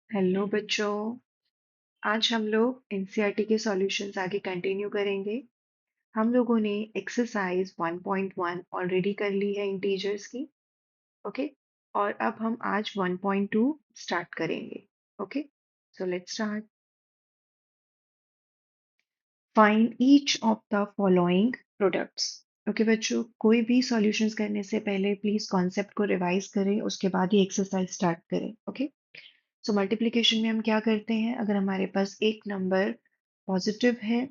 Hello बच्चों। आज हम लोग एनसीईआरटी के सॉल्यूशंस आगे कंटिन्यू करेंगे। हम लोगों ने एक्सरसाइज 1.1 ऑलरेडी कर ली है इंटीजर्स की। ओके। और अब हम आज 1.2 स्टार्ट करेंगे। Okay, so let's start. Find each of the following products. Okay बच्चों, कोई भी सॉल्यूशंस करने से पहले प्लीज कॉन्सेप्ट को रिवाइज करें, उसके बाद ही एक्सरसाइज स्टार्ट करें। ओके। सो मल्टीप्लिकेशन में हम क्या करते हैं, अगर हमारे पास एक नंबर पॉजिटिव है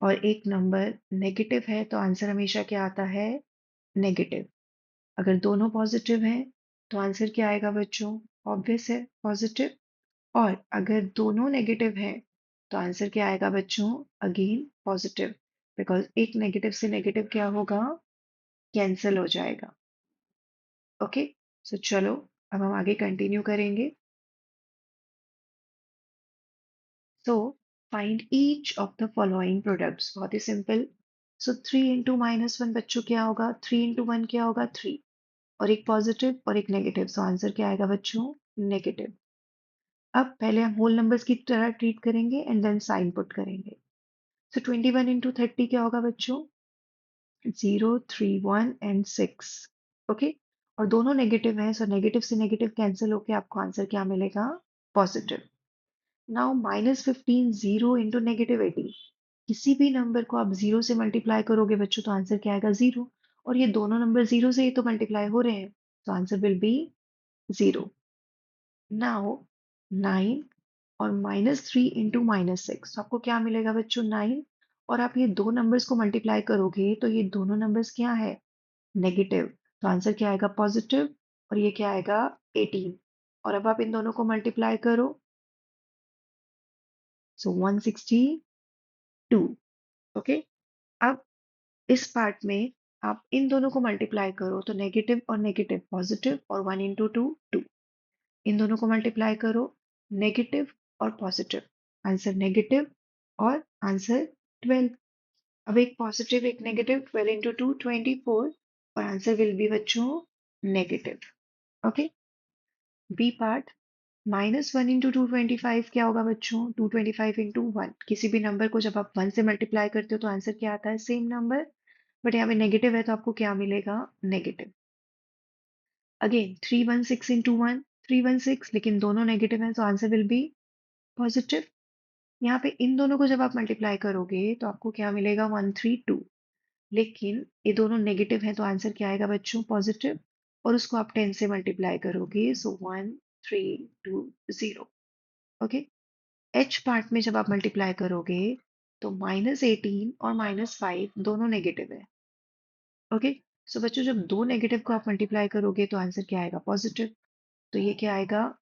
और एक नंबर नेगेटिव है तो आंसर हमेशा क्या आता है, नेगेटिव। अगर दोनों पॉजिटिव हैं तो आंसर क्या आएगा बच्चों, ऑब्वियस है पॉजिटिव। और अगर दोनों नेगेटिव हैं तो आंसर क्या आएगा बच्चों, अगेन पॉजिटिव। बिकॉज एक नेगेटिव से नेगेटिव क्या होगा, कैंसिल हो जाएगा। ओके। सो चलो अब हम आगे कंटिन्यू करेंगे। So find each of the following products। बहुत ही सिंपल। सो 3 into -1 बच्चों क्या होगा, 3 into 1 क्या होगा, 3। और एक पॉजिटिव और एक नेगेटिव, सो आंसर क्या आएगा बच्चों, नेगेटिव। अब पहले हम होल नंबर्स की तरह ट्रीट करेंगे एंड देन साइन पुट करेंगे। सो 21 into 30 क्या होगा बच्चों, 0, 3, 1 and 6। ओके। और दोनों नेगेटिव हैं, सो नेगेटिव से नेगेटिव कैंसिल होके आपको आंसर क्या मिलेगा, पॉजिटिव। Now -15 0 into -18। किसी भी नंबर को आप जीरो से मल्टीप्लाई करोगे बच्चों तो आंसर क्या आएगा, जीरो। और ये दोनों नंबर जीरो से ही तो मल्टीप्लाई हो रहे हैं, तो answer will B zero. Now 9 और -3 into -6, तो आपको क्या मिलेगा बच्चों, 9। और आप ये दो नंबर्स को मल्टीप्लाई करोगे तो ये दोनों नंबर्स क्या है, नेगेटिव। तो आंसर क्या आएगा, पॉजिटिव। और ये क्या आएगा, 18। और अब आप इन दोनों को मल्टीप्लाई करो, सो 162। ओके। अब इस पार्ट में आप इन दोनों को मल्टीप्लाई करो तो नेगेटिव और नेगेटिव पॉजिटिव, और 1 into 2 2। इन दोनों को मल्टीप्लाई करो, नेगेटिव और पॉजिटिव, आंसर नेगेटिव। और आंसर 12। अब एक पॉजिटिव एक नेगेटिव, 12 into 2 24। और आंसर विल बी बच्चों negative. Okay. B part, -1 into 225 क्या होगा बच्चों, 225 into 1। किसी भी नंबर को जब आप 1 से मल्टीप्लाई करते हो तो आंसर क्या आता है, सेम नंबर। बट यहाँ पे नेगेटिव है तो आपको क्या मिलेगा, नेगेटिव। अगेन 316 into 1, 316, लेकिन दोनों नेगेटिव हैं तो आंसर विल बी पॉजिटिव। यहाँ पे इन दोनों को जब आप मल्टीप्लाई करोगे तो आपको क्या मिलेगा, 132। लेकिन ये दोनों नेगेटिव हैं तो आंसर क्या आएगा बच्चों, पॉजिटिव। और उसको आप 10 से मल्टीप्लाई करोगे, सो 1320। ओके। एच पार्ट में जब आप मल्टीप्लाई करोगे तो -18 और -5 दोनों नेगेटिव है। ओके। सो बच्चों जब दो नेगेटिव को आप मल्टीप्लाई करोगे तो आंसर क्या आएगा, पॉजिटिव। तो ये क्या आएगा,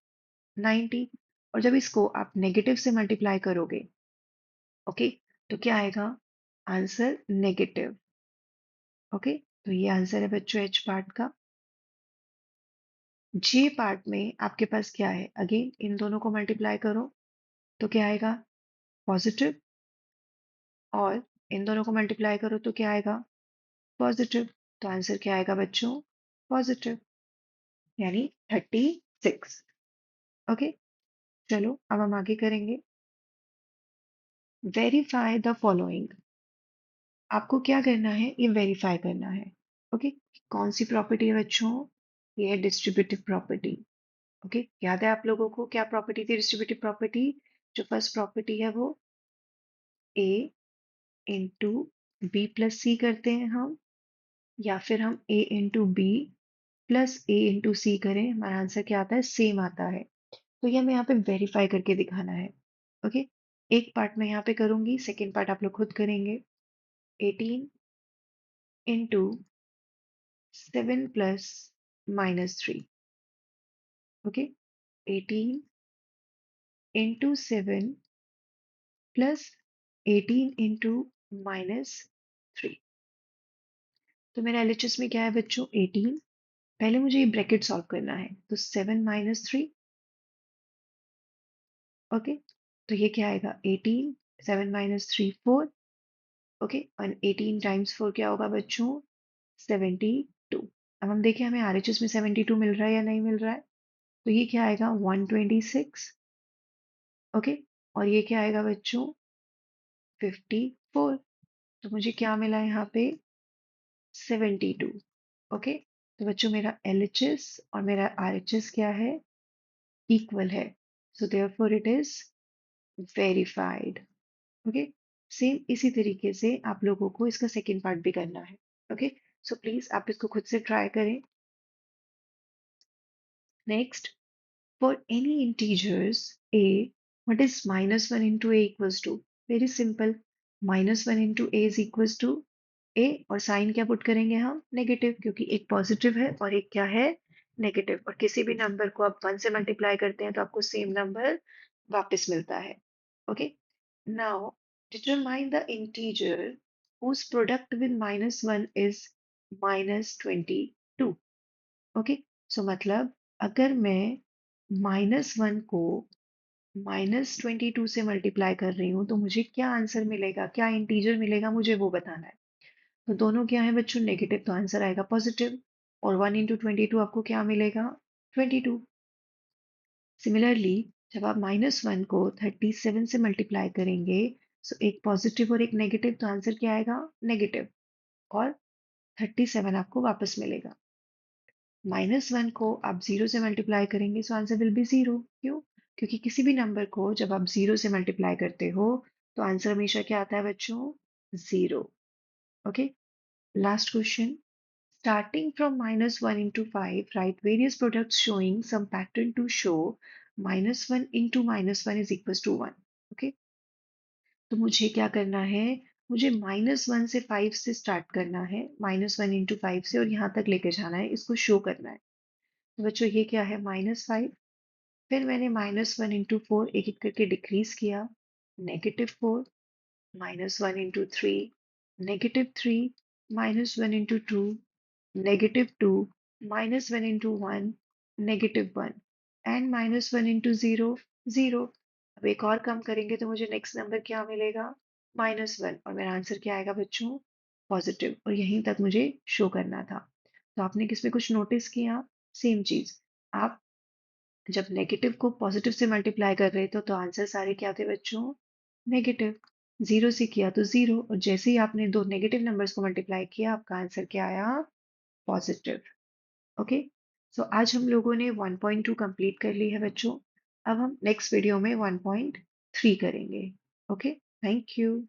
90। और जब इसको आप नेगेटिव से मल्टीप्लाई करोगे, ओके, तो क्या आएगा, आंसर नेगेटिव। ओके। तो ये आंसर है बच्चों एच पार्ट का। जे पार्ट में आपके पास क्या है, अगेन इन दोनों को मल्टीप्लाई करो तो क्या आएगा, पॉजिटिव। और इन दोनों को मल्टीप्लाई करो तो क्या आएगा, पॉजिटिव। तो आंसर क्या आएगा बच्चों, पॉजिटिव, यानी 36। ओके। चलो अब हम आगे करेंगे। Verify the following. आपको क्या करना है, ये वेरीफाई करना है। ओके। कौन सी प्रॉपर्टी है बच्चों, ये है डिस्ट्रीब्यूटिव प्रॉपर्टी। ओके, याद है आप लोगों को क्या प्रॉपर्टी थी, डिस्ट्रीब्यूटिव प्रॉपर्टी। जो फर्स्ट प्रॉपर्टी है वो ए इंटू बी प्लस सी करते हैं हम, या फिर हम ए इंटू बी प्लस ए इंटू सी करें, हमारा आंसर क्या आता है, सेम आता है। तो ये हमें यहाँ पे वेरीफाई करके दिखाना है। ओके। एक पार्ट मैं यहाँ पे करूंगी, सेकेंड पार्ट आप लोग खुद करेंगे। 18 इंटू 7 + -3। ओके। 18 into 7 + 18 into -3। तो मेरा एलएचएस में क्या है बच्चों, 18। पहले मुझे ये ब्रैकेट सॉल्व करना है, तो 7 - 3। ओके। तो ये क्या आएगा, 18, 7 - 3 4। ओके। और 18 टाइम्स 4 क्या होगा बच्चों, 72। अब हम देखें हमें आरएचएस में 72 मिल रहा है या नहीं मिल रहा है। तो ये क्या आएगा, 126। ओके, और ये क्या आएगा बच्चों? 54। तो मुझे क्या मिला यहाँ पे? 72। ओके, तो बच्चों मेरा LHS और मेरा RHS क्या है? इक्वल है। So therefore it is verified. Okay, same इसी तरीके से आप लोगों को इसका सेकेंड पार्ट भी करना है। ओके, सो प्लीज आप इसको खुद से ट्राई करें। Next, for any integers a, what is minus 1 into a equals to? Very simple. Minus 1 into a is equals to a, और साइन क्या पुट करेंगे हम? नेगेटिव, क्योंकि एक पॉजिटिव है और एक क्या है? नेगेटिव। और किसी भी नंबर को आप 1 से मल्टीप्लाई करते हैं तो आपको सेम नंबर वापस मिलता है। Okay, now determine the integer whose product with minus 1 is minus 22। Okay, so मतलब अगर मैं -1 को -22 से मल्टीप्लाई कर रही हूँ तो मुझे क्या आंसर मिलेगा, क्या इंटीजर मिलेगा, मुझे वो बताना है। तो दोनों क्या है बच्चों? नेगेटिव, तो आंसर आएगा पॉजिटिव। और 1 इंटू 22 आपको क्या मिलेगा? 22। सिमिलरली जब आप -1 को 37 से मल्टीप्लाई करेंगे, सो एक पॉजिटिव और एक नेगेटिव, तो आंसर क्या आएगा? नेगेटिव। और 37 आपको वापस मिलेगा। -1 को आप 0 से मल्टीप्लाई करेंगे, सो आंसर विल बी 0। क्यों? क्योंकि किसी भी नंबर को जब आप 0 से मल्टीप्लाई करते हो तो आंसर हमेशा क्या आता है बच्चों? 0। Okay, last question. Starting from -1 into 5, write various products showing some pattern to show -1 into -1 is equals to 1। Okay, तो मुझे क्या करना है? मुझे -1 से 5 से स्टार्ट करना है, -1 into 5 से, और यहाँ तक लेके जाना है, इसको शो करना है। तो बच्चों ये क्या है? -5। फिर मैंने -1 इंटू 4 एक एक करके डिक्रीज किया, -4, -1 into 3, -3, -1 into 2, -2, -1 into 1, -1, and -1 into 0, 0। अब एक और कम करेंगे तो मुझे नेक्स्ट नंबर क्या मिलेगा? -1, और मेरा आंसर क्या आएगा बच्चों? पॉजिटिव। और यहीं तक मुझे शो करना था। तो आपने किसमें कुछ नोटिस किया? सेम चीज। आप जब नेगेटिव को पॉजिटिव से मल्टीप्लाई कर रहे थे तो आंसर सारे क्या थे बच्चों? नेगेटिव। 0 से किया तो 0, और जैसे ही आपने दो नेगेटिव नंबर्स को मल्टीप्लाई किया आपका आंसर क्या आया? पॉजिटिव। ओके, सो आज हम लोगों ने 1.2 कंप्लीट कर ली है बच्चों। अब हम नेक्स्ट वीडियो में 1.3 करेंगे। Okay, thank you.